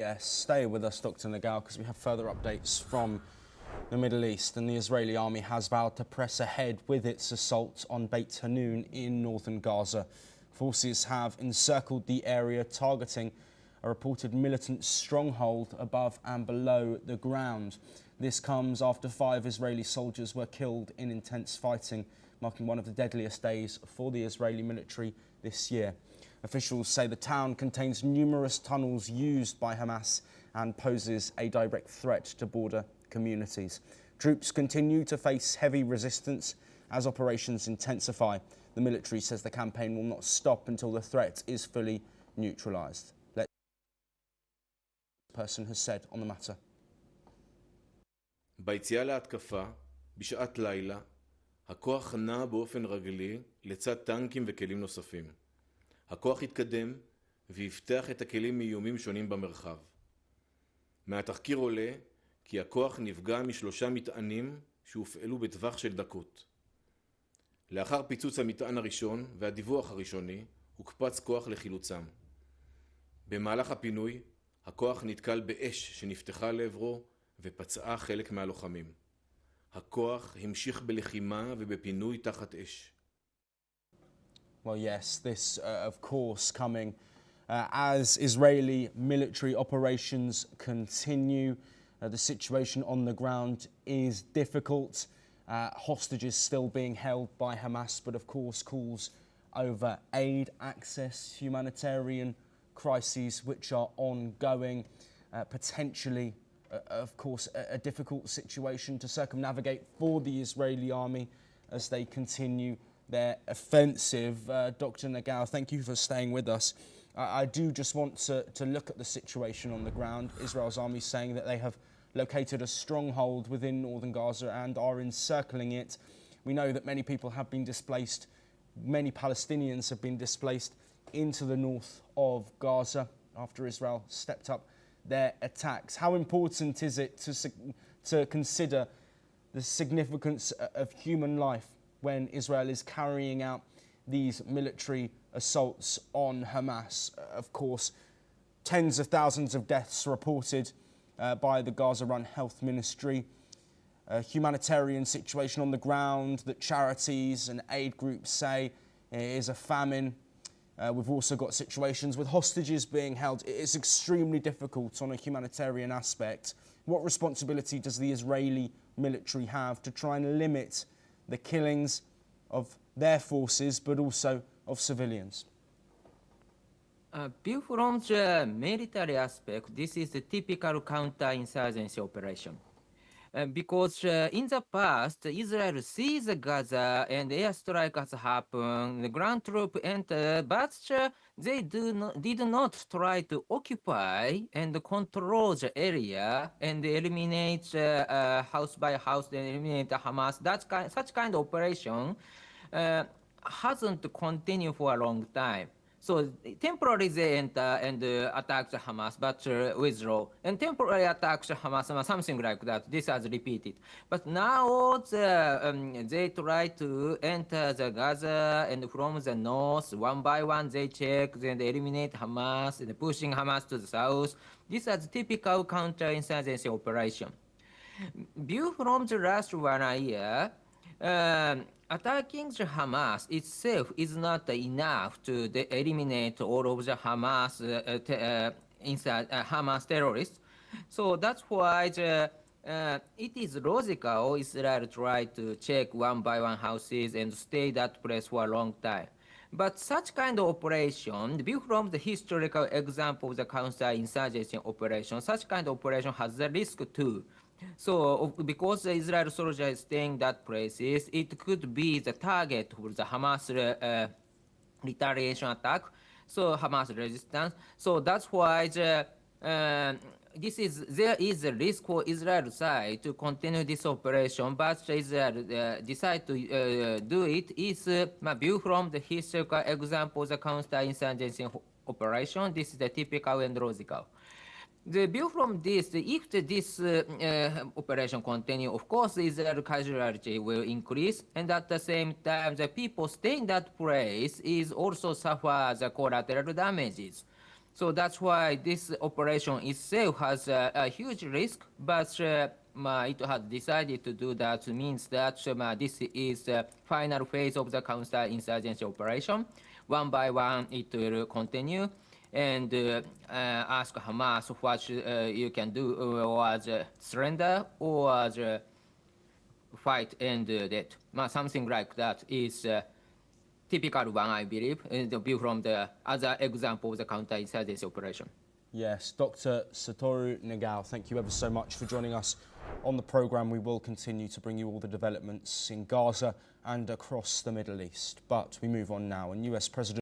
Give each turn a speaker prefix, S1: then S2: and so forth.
S1: Yes, stay with us, Dr. Nagal, because we have further updates from the Middle East, and the Israeli army has vowed to press ahead with its assault on Beit Hanoun in northern Gaza. Forces have encircled the area, targeting a reported militant stronghold above and below the ground. This comes after 5 Israeli soldiers were killed in intense fighting, marking one of the deadliest days for the Israeli military this year. Officials say the town contains numerous tunnels used by Hamas and poses a direct threat to border communities. Troops continue to face heavy resistance as operations intensify. The military says the campaign will not stop until the threat is fully neutralised. Let's see what the person has said on the matter.
S2: ביציאה להתקפה, בשעת לילה, הכוח נע באופן רגלי לצד טנקים וכלים נוספים. הכוח יתקדם ויפתח את הכלים מאיומים שונים במרחב. מהתחקיר עולה כי הכוח נפגע מ3 מטענים שהופעלו בטווח של דקות. לאחר פיצוץ המטען הראשון והדיווח הראשוני, הוקפץ כוח לחילוצם. במהלך הפינוי, הכוח נתקל באש שנפתחה לעברו ופצעה חלק מהלוחמים. הכוח המשיך בלחימה ובפינוי תחת אש.
S1: Well, yes, this, of course, coming as Israeli military operations continue. The situation on the ground is difficult. Hostages still being held by Hamas, but of course calls over aid, access, humanitarian crises which are ongoing, potentially, of course, a difficult situation to circumnavigate for the Israeli army as they continue their offensive. Dr. Nagal, thank you for staying with us. I do just want to look at the situation on the ground. Israel's army saying that they have located a stronghold within northern Gaza and are encircling it. We know that many people have been displaced. Many Palestinians have been displaced into the north of Gaza after Israel stepped up their attacks. How important is it to consider the significance of human life when Israel is carrying out these military assaults on Hamas? Of course, tens of thousands of deaths reported by the Gaza-run health ministry. A humanitarian situation on the ground that charities and aid groups say is a famine. We've also got situations with hostages being held. It is extremely difficult on a humanitarian aspect. What responsibility does the Israeli military have to try and limit the killings of their forces, but also of civilians?
S3: Viewed from the military aspect, this is the typical counter-insurgency operation. Because in the past, Israel sees Gaza and airstrike has happened, the ground troop entered, but they did not try to occupy and control the area and eliminate house by house, and eliminate Hamas. Such kind of operation hasn't continued for a long time. So temporarily they enter and attack the Hamas, but withdraw. And temporarily attack the Hamas, something like that. This has repeated. But now they try to enter the Gaza, and from the north, one by one they check, then they eliminate Hamas, and pushing Hamas to the south. This is typical counter-insurgency operation. Viewed from the last 1 year, attacking the Hamas itself is not enough to eliminate all of the Hamas Hamas terrorists. So that's why it is logical Israel try to check one by one houses and stay that place for a long time. But such kind of operation, viewed from the historical example of the counter-insurgency operation, such kind of operation has the risk too. So, because the Israeli soldier is staying that places, it could be the target for the Hamas retaliation attack, so Hamas resistance. So that's why there is a risk for Israel side to continue this operation, but Israel decide to do it is viewed from the historical example of the counter-insurgency operation. This is the typical and logical. The view from this, if this operation continue, of course, Israel casualty will increase, and at the same time, the people staying in that place is also suffer the collateral damages. So that's why this operation itself has a huge risk, but it has decided to do that means that this is the final phase of the counter-insurgency operation. One by one, it will continue and ask Hamas what you can do, or surrender, or fight and death. Something like that is typical one, I believe, the view from the other example of the counter-insurgency operation.
S1: Yes, Dr. Satoru Nagao, thank you ever so much for joining us on the programme. We will continue to bring you all the developments in Gaza and across the Middle East. But we move on now, and US President